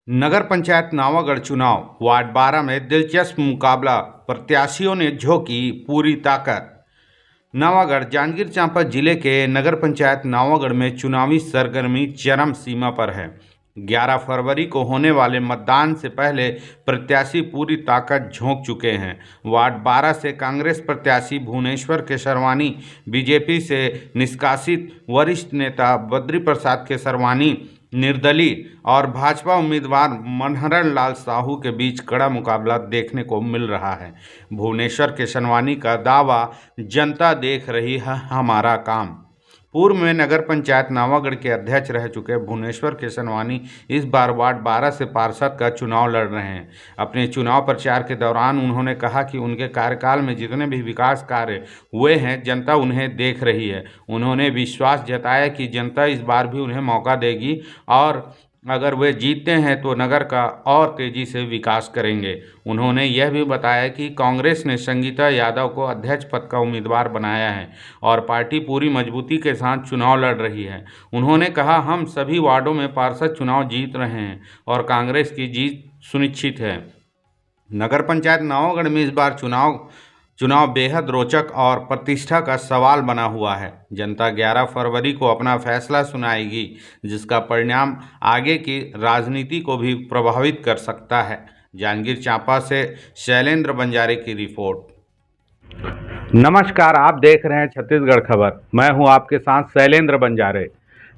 नगर पंचायत नावागढ़ चुनाव वार्ड 12 में दिलचस्प मुकाबला, प्रत्याशियों ने झोंकी पूरी ताकत। नावागढ़ जांजगीर चांपा जिले के नगर पंचायत नावागढ़ में चुनावी सरगर्मी चरम सीमा पर है। 11 फरवरी को होने वाले मतदान से पहले प्रत्याशी पूरी ताकत झोंक चुके हैं। वार्ड 12 से कांग्रेस प्रत्याशी भुवनेश्वर केसरवानी, बीजेपी से निष्कासित वरिष्ठ नेता बद्री प्रसाद केसरवानी निर्दलीय और भाजपा उम्मीदवार मनहरण लाल साहू के बीच कड़ा मुकाबला देखने को मिल रहा है। भुवनेश्वर केसरवानी का दावा, जनता देख रही है हमारा काम। पूर्व में नगर पंचायत नावागढ़ के अध्यक्ष रह चुके भुवनेश्वर केसरवानी इस बार वार्ड 12 से पार्षद का चुनाव लड़ रहे हैं। अपने चुनाव प्रचार के दौरान उन्होंने कहा कि उनके कार्यकाल में जितने भी विकास कार्य हुए हैं, जनता उन्हें देख रही है। उन्होंने विश्वास जताया कि जनता इस बार भी उन्हें मौका देगी और अगर वे जीतते हैं तो नगर का और तेजी से विकास करेंगे। उन्होंने यह भी बताया कि कांग्रेस ने संगीता यादव को अध्यक्ष पद का उम्मीदवार बनाया है और पार्टी पूरी मजबूती के साथ चुनाव लड़ रही है। उन्होंने कहा, हम सभी वार्डों में पार्षद चुनाव जीत रहे हैं और कांग्रेस की जीत सुनिश्चित है। नगर पंचायत नावागढ़ में इस बार चुनाव बेहद रोचक और प्रतिष्ठा का सवाल बना हुआ है। जनता 11 फरवरी को अपना फैसला सुनाएगी, जिसका परिणाम आगे की राजनीति को भी प्रभावित कर सकता है। जांजगीर चांपा से शैलेंद्र बंजारे की रिपोर्ट। नमस्कार, आप देख रहे हैं छत्तीसगढ़ खबर। मैं हूं आपके साथ शैलेंद्र बंजारे।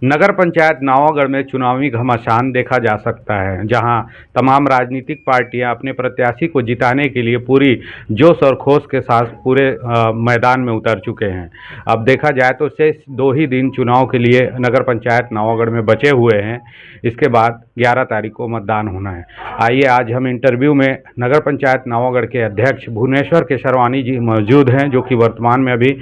नगर पंचायत नावागढ़ में चुनावी घमासान देखा जा सकता है, जहां तमाम राजनीतिक पार्टियां अपने प्रत्याशी को जिताने के लिए पूरी जोश और खोश के साथ पूरे मैदान में उतर चुके हैं। अब देखा जाए तो शेष 2 ही दिन चुनाव के लिए नगर पंचायत नावागढ़ में बचे हुए हैं। इसके बाद 11 तारीख को मतदान होना है। आइए आज हम इंटरव्यू में नगर पंचायत नावागढ़ के अध्यक्ष भुवनेश्वर केसरवानी जी मौजूद हैं, जो कि वर्तमान में अभी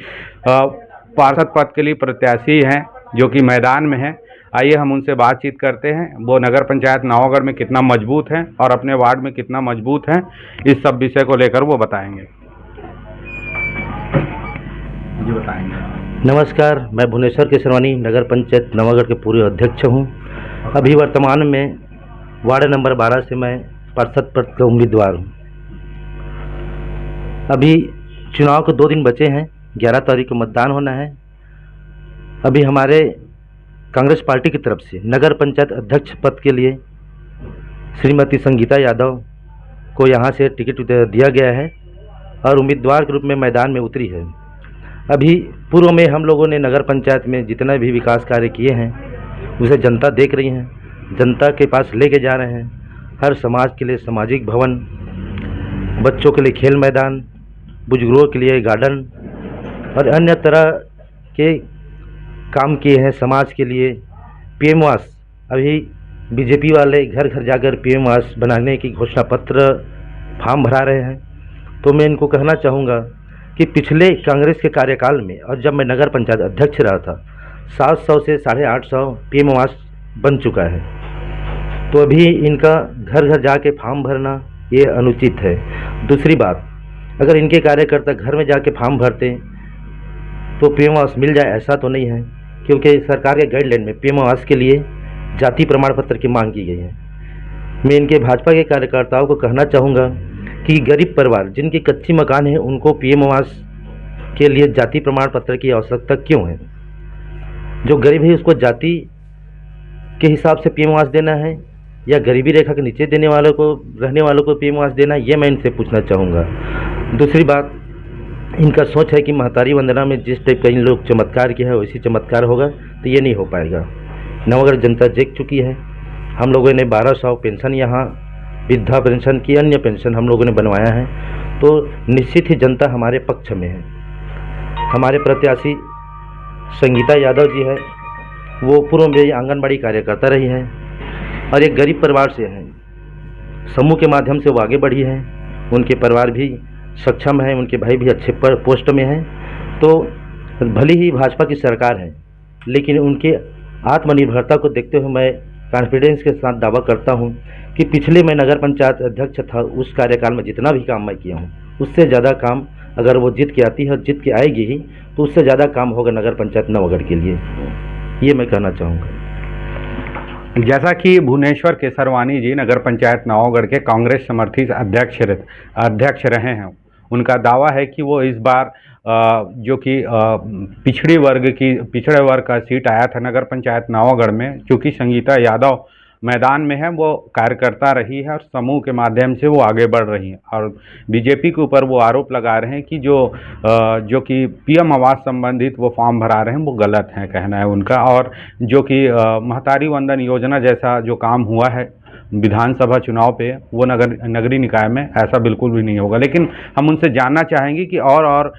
पार्षद पद के लिए प्रत्याशी हैं, जो कि मैदान में है। आइए हम उनसे बातचीत करते हैं। वो नगर पंचायत नावागढ़ में कितना मजबूत हैं और अपने वार्ड में कितना मजबूत हैं, इस सब विषय को लेकर वो बताएंगे। जी बताएंगे। नमस्कार, मैं भुवनेश्वर केसरवानी नगर पंचायत नावागढ़ के पूर्व अध्यक्ष हूँ। अभी वर्तमान में वार्ड नंबर 12 से मैं पार्षद पद का उम्मीदवार हूँ। अभी चुनाव को 2 दिन बचे हैं, 11 तारीख को मतदान होना है। अभी हमारे कांग्रेस पार्टी की तरफ से नगर पंचायत अध्यक्ष पद के लिए श्रीमती संगीता यादव को यहां से टिकट दिया गया है और उम्मीदवार के रूप में मैदान में उतरी है। अभी पूर्व में हम लोगों ने नगर पंचायत में जितना भी विकास कार्य किए हैं उसे जनता देख रही है, जनता के पास लेके जा रहे हैं। हर समाज के लिए सामाजिक भवन, बच्चों के लिए खेल मैदान, बुजुर्गों के लिए गार्डन और अन्य तरह के काम किए हैं। समाज के लिए पीएम आवास, अभी बीजेपी वाले घर घर जाकर पीएम आवास बनाने की घोषणा पत्र फॉर्म भरा रहे हैं। तो मैं इनको कहना चाहूँगा कि पिछले कांग्रेस के कार्यकाल में और जब मैं नगर पंचायत अध्यक्ष रहा था, 700 से 850 पीएम आवास बन चुका है। तो अभी इनका घर घर जाके फॉर्म भरना ये अनुचित है। दूसरी बात, अगर इनके कार्यकर्ता घर में जाके फॉर्म भरते तो पीएम आवास मिल जाए, ऐसा तो नहीं है, क्योंकि सरकार के गाइडलाइन में पीएम आवास के लिए जाति प्रमाण पत्र की मांग की गई है। मैं इनके भाजपा के कार्यकर्ताओं को कहना चाहूँगा कि गरीब परिवार जिनकी कच्ची मकान है, उनको पीएम आवास के लिए जाति प्रमाण पत्र की आवश्यकता क्यों है? जो गरीब है उसको जाति के हिसाब से पीएम आवास देना है या गरीबी रेखा के नीचे रहने वालों को पीएम आवास देना है, ये मैं इनसे पूछना चाहूँगा। दूसरी बात, इनका सोच है कि महतारी वंदना में जिस टाइप का इन लोग चमत्कार किया है वैसी चमत्कार होगा, तो ये नहीं हो पाएगा। नवागढ़ जनता जग चुकी है। हम लोगों ने 1200 पेंशन, यहाँ वृद्धा पेंशन की अन्य पेंशन हम लोगों ने बनवाया है, तो निश्चित ही जनता हमारे पक्ष में है। हमारे प्रत्याशी संगीता यादव जी है, वो पूर्व में आंगनबाड़ी कार्यकर्ता रही है और एक गरीब परिवार से है। समूह के माध्यम से वो आगे बढ़ी है, उनके परिवार भी सक्षम है, उनके भाई भी अच्छे पोस्ट में हैं। तो भली ही भाजपा की सरकार है, लेकिन उनके आत्मनिर्भरता को देखते हुए मैं कॉन्फिडेंस के साथ दावा करता हूं कि पिछले मैं नगर पंचायत अध्यक्ष था, उस कार्यकाल में जितना भी काम मैं किया हूं, उससे ज़्यादा काम अगर वो जीत के आती है, जीत के आएगी ही, तो उससे ज़्यादा काम होगा नगर पंचायत नावागढ़ के लिए। ये मैं कहना चाहूँगा। जैसा कि भुवनेश्वर केसरवानी जी नगर पंचायत नवागढ़ के कांग्रेस समर्थित अध्यक्ष रहे हैं, उनका दावा है कि वो इस बार जो कि पिछड़े वर्ग का सीट आया था नगर पंचायत नवागढ़ में, चूँकि संगीता यादव मैदान में है, वो कार्यकर्ता रही है और समूह के माध्यम से वो आगे बढ़ रही हैं। और बीजेपी के ऊपर वो आरोप लगा रहे हैं कि जो कि पीएम आवास संबंधित वो फॉर्म भरा रहे हैं वो गलत है, कहना है उनका। और जो कि महतारी वंदन योजना जैसा जो काम हुआ है विधानसभा चुनाव पे, वो नगरीय निकाय में ऐसा बिल्कुल भी नहीं होगा। लेकिन हम उनसे जानना चाहेंगे कि और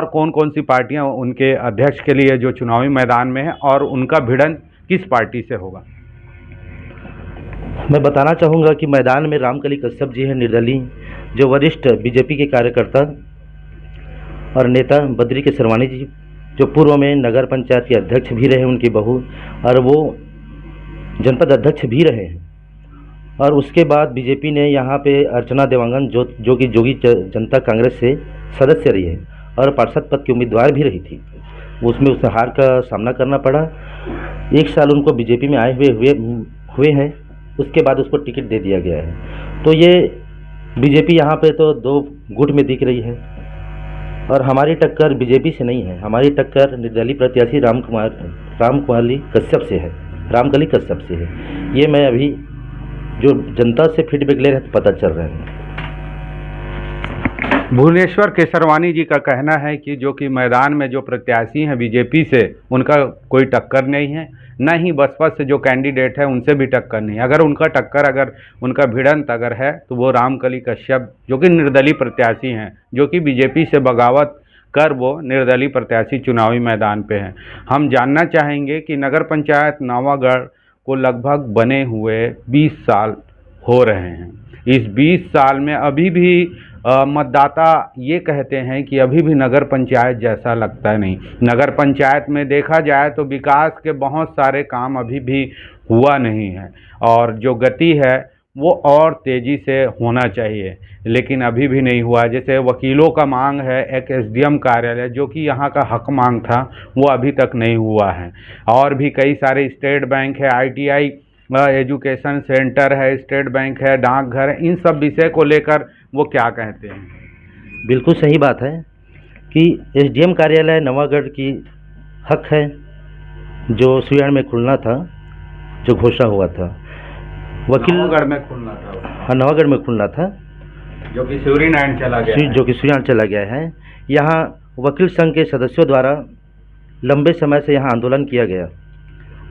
कौन कौन सी पार्टियां उनके अध्यक्ष के लिए जो चुनावी मैदान में है और उनका भिड़न किस पार्टी से होगा। मैं बताना चाहूँगा कि मैदान में रामकली कश्यप जी हैं निर्दलीय, जो वरिष्ठ बीजेपी के कार्यकर्ता, और नेता बद्री केसरवानी जी जो पूर्व में नगर पंचायत के अध्यक्ष भी रहे, उनकी बहू, और वो जनपद अध्यक्ष भी रहे हैं। और उसके बाद बीजेपी ने यहाँ पे अर्चना देवांगन जो कि जोगी जनता कांग्रेस से सदस्य रही है और पार्षद पद की उम्मीदवार भी रही थी, उसमें उसे हार का सामना करना पड़ा। 1 साल उनको बीजेपी में आए हुए हैं, उसके बाद उसको टिकट दे दिया गया है। तो ये बीजेपी यहाँ पे तो 2 गुट में दिख रही है और हमारी टक्कर बीजेपी से नहीं है, हमारी टक्कर निर्दलीय प्रत्याशी रामकली कश्यप से है। ये मैं अभी जो जनता से फीडबैक ले रहे हैं पता चल रहा है। भुवनेश्वर केसरवानी जी का कहना है कि जो कि मैदान में जो प्रत्याशी हैं बीजेपी से, उनका कोई टक्कर नहीं है, न ही बसपा से जो कैंडिडेट है उनसे भी टक्कर नहीं। अगर उनका भिड़ंत अगर है तो वो रामकली कश्यप जो कि निर्दलीय प्रत्याशी हैं, जो कि बीजेपी से बगावत कर वो निर्दलीय प्रत्याशी चुनावी मैदान पे हैं। हम जानना चाहेंगे कि नगर पंचायत नवागढ़ को लगभग बने हुए 20 साल हो रहे हैं। इस 20 साल में अभी भी मतदाता ये कहते हैं कि अभी भी नगर पंचायत जैसा लगता नहीं। नगर पंचायत में देखा जाए तो विकास के बहुत सारे काम अभी भी हुआ नहीं है और जो गति है वो और तेज़ी से होना चाहिए, लेकिन अभी भी नहीं हुआ। जैसे वकीलों का मांग है, एक एसडीएम कार्यालय जो कि यहाँ का हक मांग था, वो अभी तक नहीं हुआ है। और भी कई सारे स्टेट बैंक है, आईटीआई एजुकेशन सेंटर है, स्टेट बैंक है, डाकघर है, इन सब विषय को लेकर वो क्या कहते हैं। बिल्कुल सही बात है कि एसडीएम कार्यालय नवागढ़ की हक है, जो सुयाण में खुलना था, जो घोषणा हुआ था। वकील नवागढ़ में खुलना था, हाँ नवागढ़ में खुलना था, जो कि सूर्यनारायण चला गया है। जो कि सुयाण चला गया है। यहाँ वकील संघ के सदस्यों द्वारा लंबे समय से यहाँ आंदोलन किया गया।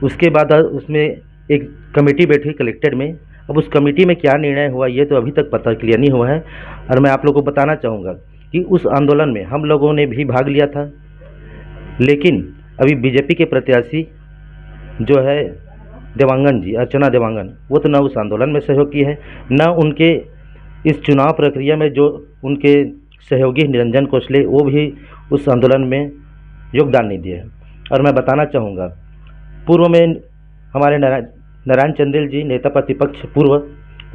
उसके बाद उसमें एक कमेटी बैठी कलेक्टेड में। अब उस कमेटी में क्या निर्णय हुआ ये तो अभी तक पता क्लियर नहीं हुआ है। और मैं आप लोगों को बताना चाहूँगा कि उस आंदोलन में हम लोगों ने भी भाग लिया था, लेकिन अभी बीजेपी के प्रत्याशी जो है देवांगन जी, अर्चना देवांगन, वो तो न उस आंदोलन में सहयोग की है, न उनके इस चुनाव प्रक्रिया में जो उनके सहयोगी निरंजन कोसले, वो भी उस आंदोलन में योगदान नहीं दिए। और मैं बताना चाहूँगा, पूर्व में हमारे नारायण चंदेल जी नेता प्रतिपक्ष पूर्व,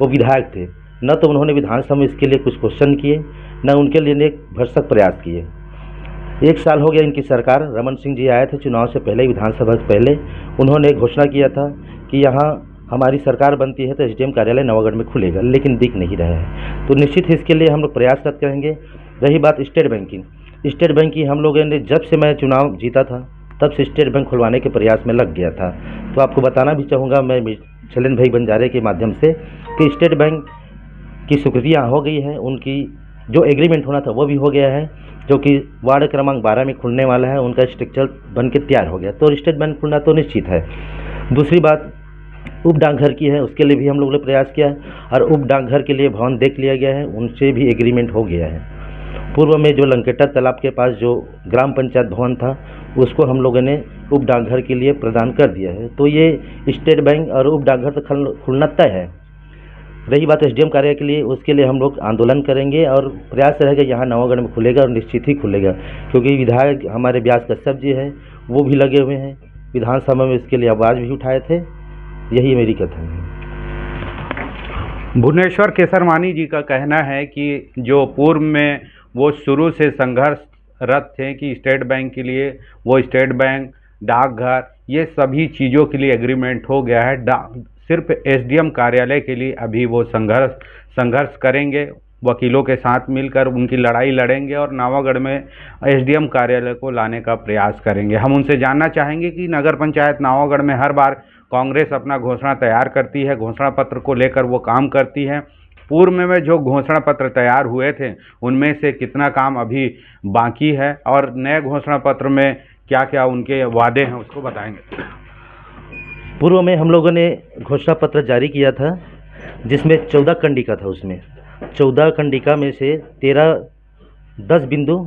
वो विधायक थे, न तो उन्होंने विधानसभा में इसके लिए कुछ क्वेश्चन किए, न उनके लिए एक भरसक प्रयास किए। 1 साल हो गया इनकी सरकार, रमन सिंह जी आए थे चुनाव से पहले, विधानसभा से पहले, उन्होंने घोषणा किया था कि यहाँ हमारी सरकार बनती है तो एसडीएम कार्यालय नवागढ़ में खुलेगा, लेकिन दिख नहीं रहा है। तो निश्चित ही इसके लिए हम लोग प्रयासरत करेंगे। रही बात स्टेट बैंक की, हम लोगों ने जब से मैं चुनाव जीता था तब से स्टेट बैंक खुलवाने के प्रयास में लग गया था। तो आपको बताना भी चाहूँगा मैं शैलेंद्र भाई बंजारे के माध्यम से कि स्टेट बैंक की स्वीकृतियाँ हो गई है, उनकी जो एग्रीमेंट होना था वो भी हो गया है, जो कि वार्ड क्रमांक 12 में खुलने वाला है, उनका स्ट्रक्चर बन के तैयार हो गया। तो स्टेट बैंक खुलना तो निश्चित है। दूसरी बात उप डाकघर की है, उसके लिए भी हम लोगों ने प्रयास किया है और उप डाकघर के लिए भवन देख लिया गया है, उनसे भी एग्रीमेंट हो गया है। पूर्व में जो लंकेटा तालाब के पास जो ग्राम पंचायत भवन था, उसको हम लोगों ने उप डाकघर के लिए प्रदान कर दिया है। तो ये स्टेट बैंक और उप डाकघर तो खुलना तय है। रही बात एसडीएम कार्यालय के लिए, उसके लिए हम लोग आंदोलन करेंगे और प्रयास रहेगा यहाँ नवागढ़ में खुलेगा और निश्चित ही खुलेगा, क्योंकि विधायक हमारे व्यास कश्यप जी है, वो भी लगे हुए हैं, विधानसभा में इसके लिए आवाज़ भी उठाए थे। यही मेरी कथन है। भुवनेश्वर केसरवानी जी का कहना है कि जो पूर्व में वो शुरू से संघर्षरत थे कि स्टेट बैंक के लिए, वो स्टेट बैंक, डाकघर, ये सभी चीज़ों के लिए एग्रीमेंट हो गया है। सिर्फ एसडीएम कार्यालय के लिए अभी वो संघर्ष करेंगे, वकीलों के साथ मिलकर उनकी लड़ाई लड़ेंगे और नावागढ़ में एसडीएम कार्यालय को लाने का प्रयास करेंगे। हम उनसे जानना चाहेंगे कि नगर पंचायत नावागढ़ में हर बार कांग्रेस अपना घोषणा तैयार करती है, घोषणा पत्र को लेकर वो काम करती है। पूर्व में जो घोषणा पत्र तैयार हुए थे उनमें से कितना काम अभी बाकी है और नए घोषणा पत्र में क्या क्या उनके वादे हैं उसको बताएंगे। पूर्व में हम लोगों ने घोषणा पत्र जारी किया था जिसमें 14 कंडिका था। उसमें 14 कंडिका में से 10 बिंदु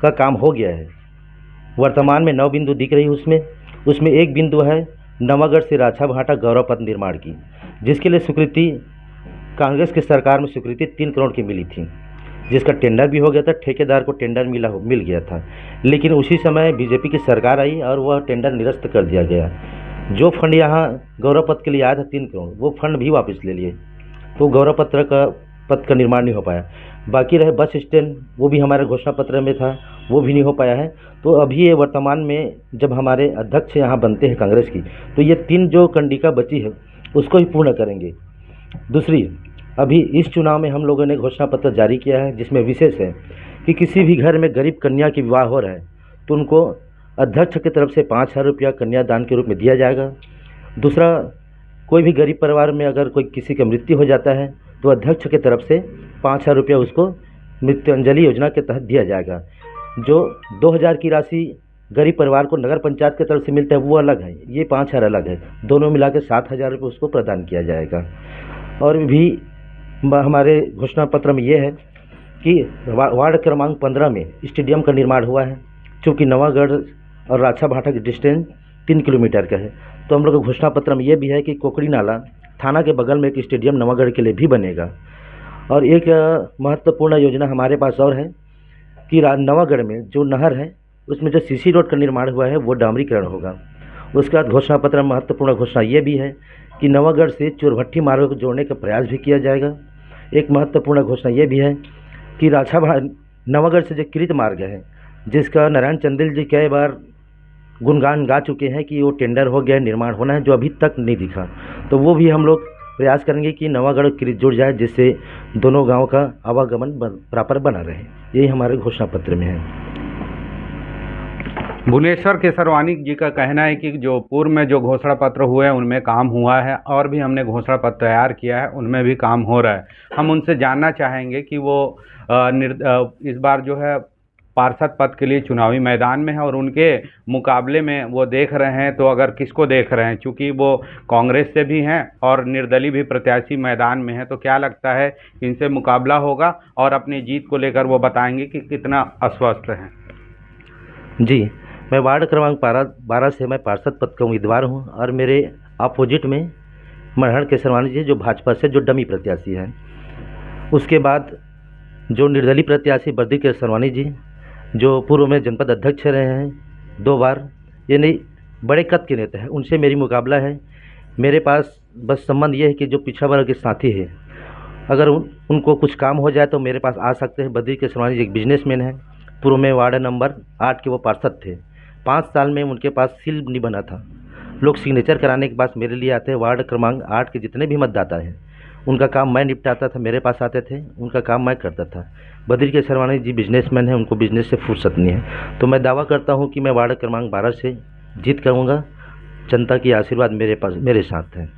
का काम हो गया है। वर्तमान में 9 बिंदु दिख रही उसमें एक बिंदु है नवागढ़ से राछाभाटा गौरव पथ निर्माण की, जिसके लिए स्वीकृति कांग्रेस की सरकार में स्वीकृति 3 करोड़ की मिली थी, जिसका टेंडर भी हो गया था, ठेकेदार को टेंडर मिल गया था। लेकिन उसी समय बीजेपी की सरकार आई और वह टेंडर निरस्त कर दिया गया। जो फंड यहाँ गौरव पथ के लिए आया था 3 करोड़, वो फंड भी वापस ले लिए, तो गौरव पथ का निर्माण नहीं हो पाया। बाकी रहे बस स्टैंड, वो भी हमारे घोषणा पत्र में था, वो भी नहीं हो पाया है। तो अभी ये वर्तमान में जब हमारे अध्यक्ष यहाँ बनते हैं कांग्रेस की, तो ये 3 जो कंडिका बची है उसको ही पूर्ण करेंगे। दूसरी, अभी इस चुनाव में हम लोगों ने घोषणा पत्र जारी किया है जिसमें विशेष है कि किसी भी घर में गरीब कन्या की विवाह हो रहा है तो उनको अध्यक्ष की तरफ से 5,000 रुपया कन्यादान के रूप में दिया जाएगा। दूसरा, कोई भी गरीब परिवार में अगर कोई किसी का मृत्यु हो जाता है तो अध्यक्ष की तरफ से 5,000 रुपया उसको मृत्युंजलि योजना के तहत दिया जाएगा। जो 2,000 की राशि गरीब परिवार को नगर पंचायत की तरफ से मिलता है वो अलग है, ये 5,000 अलग है, दोनों मिला के 7,000 रुपये उसको प्रदान किया जाएगा। और भी हमारे घोषणा पत्र में ये है कि वार्ड क्रमांक 15 में स्टेडियम का निर्माण हुआ है। चूँकि नवागढ़ और राछाभाटा की डिस्टेंस 3 किलोमीटर का है, तो हम लोग के घोषणा पत्र में ये भी है कि कोकड़ी नाला थाना के बगल में एक स्टेडियम नवागढ़ के लिए भी बनेगा। और एक महत्वपूर्ण योजना हमारे पास और है कि नवागढ़ में जो नहर है उसमें जो सीसी रोड का निर्माण हुआ है वो डामरीकरण होगा। उसके बाद घोषणा पत्र में महत्वपूर्ण घोषणा ये भी है कि नवागढ़ से चोरभट्टी मार्ग को जोड़ने का प्रयास भी किया जाएगा। एक महत्वपूर्ण घोषणा ये भी है कि नवागढ़ से जो कृत मार्ग है, जिसका नारायण चंदेल जी कई बार गुणगान गा चुके हैं कि वो टेंडर हो गया, निर्माण होना है, जो अभी तक नहीं दिखा, तो वो भी हम लोग प्रयास करेंगे कि नवागढ़ कृत जुड़ जाए, जिससे दोनों गांव का आवागमन प्रॉपर बना रहे। यही हमारे घोषणा पत्र में है। भुवनेश्वर केसरवानी जी का कहना है कि जो पूर्व में जो घोषणा पत्र हुए हैं उनमें काम हुआ है और भी हमने घोषणा पत्र तैयार किया है उनमें भी काम हो रहा है। हम उनसे जानना चाहेंगे कि वो इस बार जो है पार्षद पद के लिए चुनावी मैदान में है और उनके मुकाबले में वो देख रहे हैं, तो अगर किसको देख रहे हैं, चूँकि वो कांग्रेस से भी हैं और निर्दलीय भी प्रत्याशी मैदान में है, तो क्या लगता है कि इनसे मुकाबला होगा और अपनी जीत को लेकर वो बताएंगे कि कितना आश्वस्त हैं। जी, मैं वार्ड क्रमांक 12 से मैं पार्षद पद का उम्मीदवार हूं और मेरे अपोजिट में मनहर केसरवानी जी जो भाजपा से जो डमी प्रत्याशी हैं। उसके बाद जो निर्दलीय प्रत्याशी बद्री केसरवानी जी जो पूर्व में जनपद अध्यक्ष रहे हैं 2 बार, यानी बड़े कद के नेता हैं, उनसे मेरी मुकाबला है। मेरे पास बस संबंध ये है कि जो पिछड़ा वर्ग के साथी है, अगर उनको कुछ काम हो जाए तो मेरे पास आ सकते हैं। बद्री केसरवानी जी एक बिजनेसमैन है, पूर्व में वार्ड नंबर 8 के वो पार्षद थे। 5 साल में उनके पास सील नहीं बना था, लोग सिग्नेचर कराने के बाद मेरे लिए आते हैं। वार्ड क्रमांक 8 के जितने भी मतदाता हैं उनका काम मैं निपटाता था, मेरे पास आते थे, उनका काम मैं करता था। बद्री केसरवानी जी बिजनेसमैन हैं, उनको बिजनेस से फुर्सत नहीं है, तो मैं दावा करता हूं कि मैं वार्ड क्रमांक 12 से जीत करूंगा। जनता की आशीर्वाद मेरे साथ है।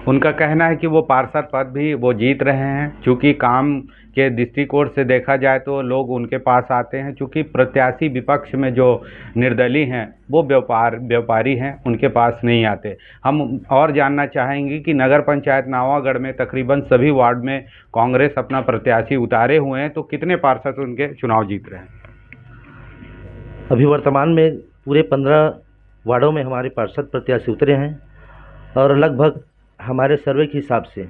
उनका कहना है कि वो पार्षद पद भी वो जीत रहे हैं, चूँकि काम के दृष्टिकोण से देखा जाए तो लोग उनके पास आते हैं, चूँकि प्रत्याशी विपक्ष में जो निर्दलीय हैं वो व्यापारी हैं, उनके पास नहीं आते। हम और जानना चाहेंगे कि नगर पंचायत नावागढ़ में तकरीबन सभी वार्ड में कांग्रेस अपना प्रत्याशी उतारे हुए हैं, तो कितने पार्षद उनके चुनाव जीत रहे हैं। अभी वर्तमान में पूरे 15 वार्डों में हमारे पार्षद प्रत्याशी उतरे हैं और लगभग हमारे सर्वे के हिसाब से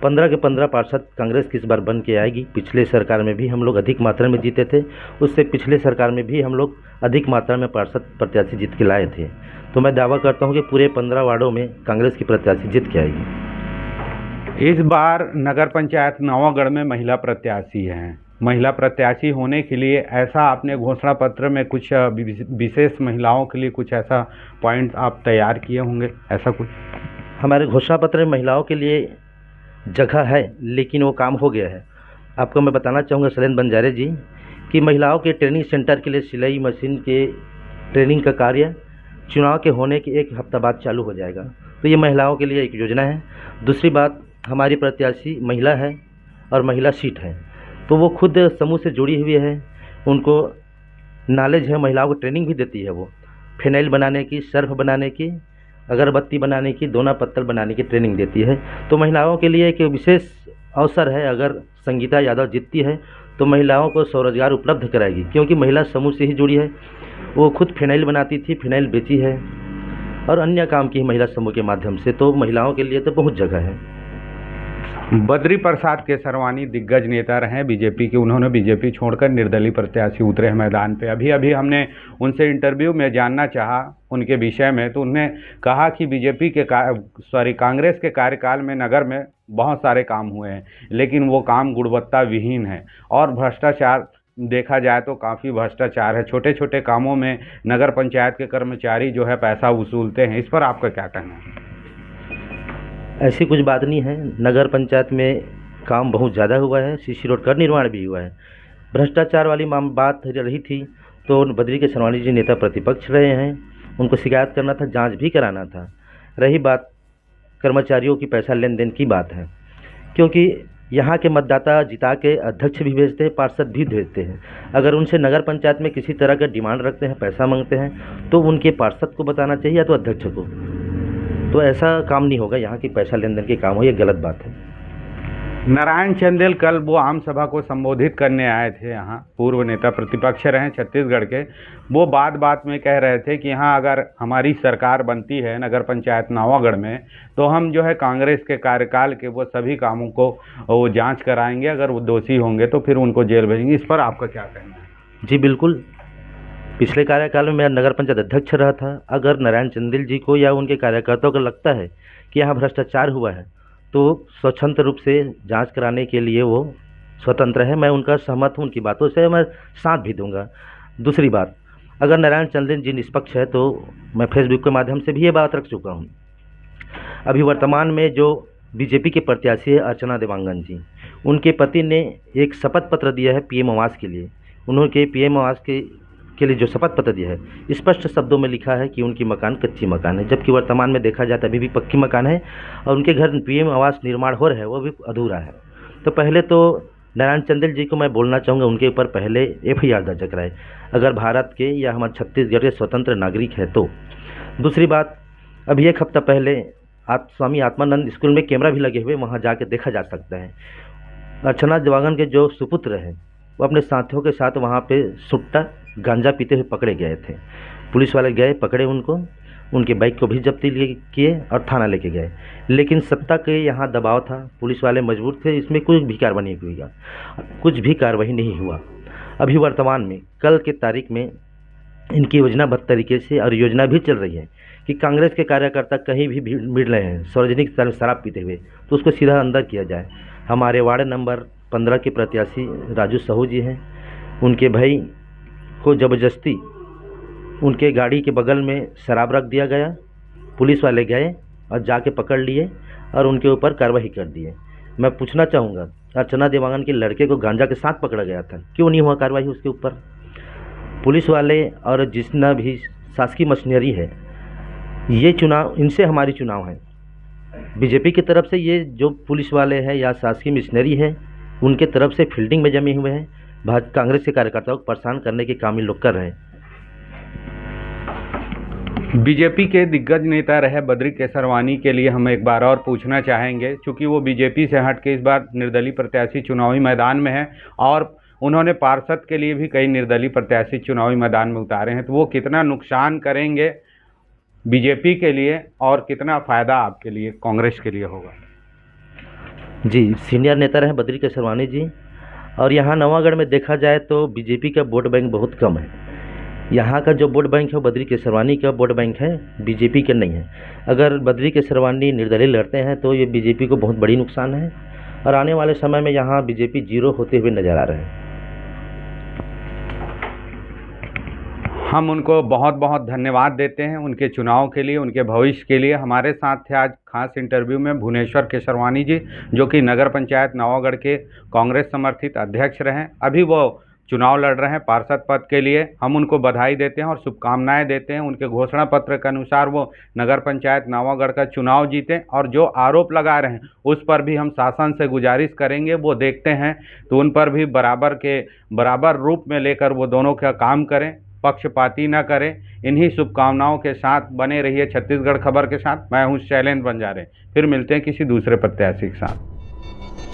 15 के 15 पार्षद कांग्रेस की इस बार बन के आएगी। पिछले सरकार में भी हम लोग अधिक मात्रा में जीते थे, उससे पिछले सरकार में भी हम लोग अधिक मात्रा में पार्षद प्रत्याशी जीत के लाए थे। तो मैं दावा करता हूं कि पूरे 15 वार्डों में कांग्रेस की प्रत्याशी जीत के आएगी। इस बार नगर पंचायत नावागढ़ में महिला प्रत्याशी हैं, महिला प्रत्याशी होने के लिए ऐसा आपने घोषणा पत्र में कुछ विशेष महिलाओं के लिए कुछ ऐसा पॉइंट आप तैयार किए होंगे, ऐसा कुछ? हमारे घोषणा पत्र में महिलाओं के लिए जगह है, लेकिन वो काम हो गया है। आपको मैं बताना चाहूँगा शैलेंद्र बंजारे जी कि महिलाओं के ट्रेनिंग सेंटर के लिए सिलाई मशीन के ट्रेनिंग का कार्य चुनाव के होने के 1 हफ्ता बाद चालू हो जाएगा। तो ये महिलाओं के लिए एक योजना है। दूसरी बात, हमारी प्रत्याशी महिला है और महिला सीट है, तो वो खुद समूह से जुड़ी हुई है, उनको नॉलेज है, महिलाओं को ट्रेनिंग भी देती है। वो फिनाइल बनाने की, सर्फ बनाने की, अगरबत्ती बनाने की, दोना पत्तल बनाने की ट्रेनिंग देती है। तो महिलाओं के लिए एक विशेष अवसर है। अगर संगीता यादव जीतती है तो महिलाओं को स्वरोजगार उपलब्ध कराएगी, क्योंकि महिला समूह से ही जुड़ी है। वो खुद फिनाइल बनाती थी, फिनाइल बेची है और अन्य काम की महिला समूह के माध्यम से। तो महिलाओं के लिए तो बहुत जगह है। बद्री प्रसाद केसरवानी दिग्गज नेता रहे बीजेपी के, उन्होंने बीजेपी छोड़कर निर्दलीय प्रत्याशी उतरे हैं मैदान पे। अभी हमने उनसे इंटरव्यू में जानना चाहा उनके विषय में, तो उन्होंने कहा कि बीजेपी के कांग्रेस के कार्यकाल में नगर में बहुत सारे काम हुए हैं, लेकिन वो काम गुणवत्ता विहीन है और भ्रष्टाचार देखा जाए तो काफ़ी भ्रष्टाचार है। छोटे छोटे कामों में नगर पंचायत के कर्मचारी जो है पैसा वसूलते हैं। इस पर आपका क्या कहना है? ऐसी कुछ बात नहीं है। नगर पंचायत में काम बहुत ज़्यादा हुआ है, सीसी रोड का निर्माण भी हुआ है। भ्रष्टाचार वाली बात रही थी तो बद्री केसरवानी जी नेता प्रतिपक्ष रहे हैं, उनको शिकायत करना था, जांच भी कराना था। रही बात कर्मचारियों की पैसा लेन देन की बात है, क्योंकि यहाँ के मतदाता जिता के अध्यक्ष भी भेजते हैं, पार्षद भी भेजते हैं। अगर उनसे नगर पंचायत में किसी तरह का डिमांड रखते हैं, पैसा मांगते हैं, तो उनके पार्षद को बताना चाहिए या तो अध्यक्ष को। तो ऐसा काम नहीं होगा यहाँ की पैसा लेन देन के काम हो, ये गलत बात है। नारायण चंदेल कल वो आम सभा को संबोधित करने आए थे, यहाँ पूर्व नेता प्रतिपक्ष रहे छत्तीसगढ़ के। वो बात में कह रहे थे कि यहाँ अगर हमारी सरकार बनती है नगर पंचायत नावागढ़ में, तो हम जो है कांग्रेस के कार्यकाल के वो सभी कामों को वो जांच कराएंगे, अगर वो दोषी होंगे तो फिर उनको जेल भेजेंगे। इस पर आपका क्या कहना है? जी बिल्कुल, पिछले कार्यकाल में मैं नगर पंचायत अध्यक्ष रहा था। अगर नारायण चंदेल जी को या उनके कार्यकर्ताओं को लगता है कि यहाँ भ्रष्टाचार हुआ है, तो स्वतंत्र रूप से जांच कराने के लिए वो स्वतंत्र है। मैं उनका सहमत हूँ, उनकी बातों से मैं साथ भी दूंगा। दूसरी बात, अगर नारायण चंदेल जी निष्पक्ष है तो मैं फेसबुक के माध्यम से भी ये बात रख चुका हूँ। अभी वर्तमान में जो बीजेपी के प्रत्याशी है अर्चना देवांगन जी, उनके पति ने एक शपथ पत्र दिया है पीएम आवास के लिए। उन्होंने पीएम आवास के लिए जो शपथ पत्र दिया है, स्पष्ट शब्दों में लिखा है कि उनकी मकान कच्ची मकान है, जबकि वर्तमान में देखा जाता अभी भी पक्की मकान है और उनके घर पीएम आवास निर्माण हो रहा है, वो भी अधूरा है। तो पहले तो नारायण चंदेल जी को मैं बोलना चाहूँगा, उनके ऊपर पहले एफआईआर दर्ज कराए, अगर भारत के या हमारे छत्तीसगढ़ के स्वतंत्र नागरिक है तो। दूसरी बात, अभी 1 हफ्ता पहले स्वामी आत्मानंद स्कूल में कैमरा भी लगे हुए, वहाँ जाके देखा जा सकता है। अर्चना देवांगन के जो सुपुत्र हैं वो अपने साथियों के साथ वहाँ पे सुट्टा गांजा पीते हुए पकड़े गए थे। पुलिस वाले गए, पकड़े उनको, उनके बाइक को भी जब्ती किए और थाना लेके गए। लेकिन सत्ता के यहाँ दबाव था, पुलिस वाले मजबूर थे, इसमें कुछ भी कार्रवाई नहीं हुआ। अभी वर्तमान में कल के तारीख में इनकी योजनाबद्ध तरीके से और योजना भी चल रही है कि कांग्रेस के कार्यकर्ता कहीं भी मिल रहे हैं सार्वजनिक स्थल में शराब पीते हुए, तो उसको सीधा अंदर किया जाए। हमारे वार्ड नंबर 15 के प्रत्याशी राजू साहू जी हैं, उनके भाई को ज़बरदस्ती उनके गाड़ी के बगल में शराब रख दिया गया। पुलिस वाले गए और जाके पकड़ लिए और उनके ऊपर कार्रवाई कर दिए। मैं पूछना चाहूँगा, अर्चना देवांगन के लड़के को गांजा के साथ पकड़ा गया था, क्यों नहीं हुआ कार्रवाई उसके ऊपर? पुलिस वाले और जितना भी शासकीय मशीनरी है, ये चुनाव, इनसे हमारी चुनाव है। बीजेपी की तरफ से ये जो पुलिस वाले हैं या शासकीय मशीनरी है, उनके तरफ से फील्डिंग में जमे हुए हैं, कांग्रेस के कार्यकर्ताओं को परेशान करने के काम ये लोग कर रहे हैं। बीजेपी के दिग्गज नेता रहे बद्री केसरवानी के लिए हम एक बार और पूछना चाहेंगे, क्योंकि वो बीजेपी से हट के इस बार निर्दलीय प्रत्याशी चुनावी मैदान में है और उन्होंने पार्षद के लिए भी कई निर्दलीय प्रत्याशी चुनावी मैदान में उतारे हैं, तो वो कितना नुकसान करेंगे बीजेपी के लिए और कितना फ़ायदा आपके लिए, कांग्रेस के लिए होगा? जी, सीनियर नेता रहे बद्री केसरवानी जी, और यहाँ नवागढ़ में देखा जाए तो बीजेपी का वोट बैंक बहुत कम है। यहाँ का जो वोट बैंक है बद्री केसरवानी का वोट बैंक है, बीजेपी का नहीं है। अगर बद्री केसरवानी निर्दलीय लड़ते हैं तो ये बीजेपी को बहुत बड़ी नुकसान है और आने वाले समय में यहाँ बीजेपी जीरो होते हुए नजर आ रहे हैं। हम उनको बहुत बहुत धन्यवाद देते हैं उनके चुनाव के लिए, उनके भविष्य के लिए। हमारे साथ थे आज खास इंटरव्यू में भुवनेश्वर केशरवानी जी, जो कि नगर पंचायत नवागढ़ के कांग्रेस समर्थित अध्यक्ष रहे। अभी वो चुनाव लड़ रहे हैं पार्षद पद के लिए। हम उनको बधाई देते हैं और शुभकामनाएं देते हैं। उनके घोषणा पत्र के अनुसार वो नगर पंचायत नवागढ़ का चुनाव जीतें, और जो आरोप लगा रहे हैं उस पर भी हम शासन से गुजारिश करेंगे वो देखते हैं तो उन पर भी बराबर रूप में लेकर वो दोनों का काम करें, पक्षपाती न करें। इन्हीं शुभकामनाओं के साथ बने रहिए छत्तीसगढ़ खबर के साथ। मैं हूं शैलेंद्र बंजारे। फिर मिलते हैं किसी दूसरे प्रत्याशी के साथ।